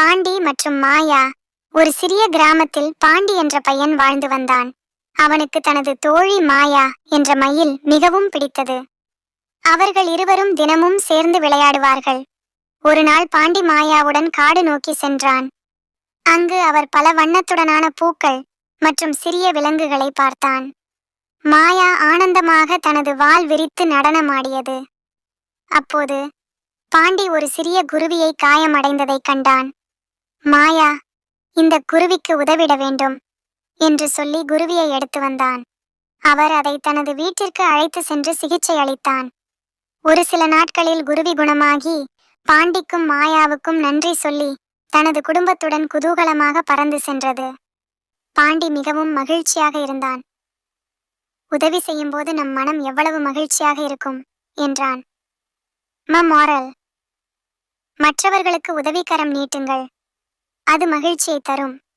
பாண்டி மற்றும் மாயா. ஒரு சிறிய கிராமத்தில் பாண்டி என்ற பையன் வாழ்ந்து வந்தான். அவனுக்கு தனது தோழி மாயா என்ற மயில் மிகவும் பிடித்தது. அவர்கள் இருவரும் தினமும் சேர்ந்து விளையாடுவார்கள். ஒரு நாள் பாண்டி மாயாவுடன் காடு நோக்கி சென்றான். அங்கு அவர் பல வண்ணத்துடனான பூக்கள் மற்றும் சிறிய விலங்குகளை பார்த்தான். மாயா ஆனந்தமாக தனது வால் விரித்து நடனமாடியது. அப்போது பாண்டி ஒரு சிறிய குருவியை காயமடைந்ததை கண்டான். மாயா, இந்த குருவிக்கு உதவிட வேண்டும் என்று சொல்லி குருவியை எடுத்து வந்தான். அவர் அதை தனது வீட்டிற்கு அழைத்து சென்று சிகிச்சை அளித்தான். ஒரு சில நாட்களில் குருவி குணமாகி பாண்டிக்கும் மாயாவுக்கும் நன்றி சொல்லி தனது குடும்பத்துடன் குதூகலமாக பறந்து சென்றது. பாண்டி மிகவும் மகிழ்ச்சியாக இருந்தான். உதவி செய்யும் போது நம் மனம் எவ்வளவு மகிழ்ச்சியாக இருக்கும் என்றான். மோரல்: மற்றவர்களுக்கு உதவிக்கரம் நீட்டுங்கள், அது மகிழ்ச்சியை தரும்.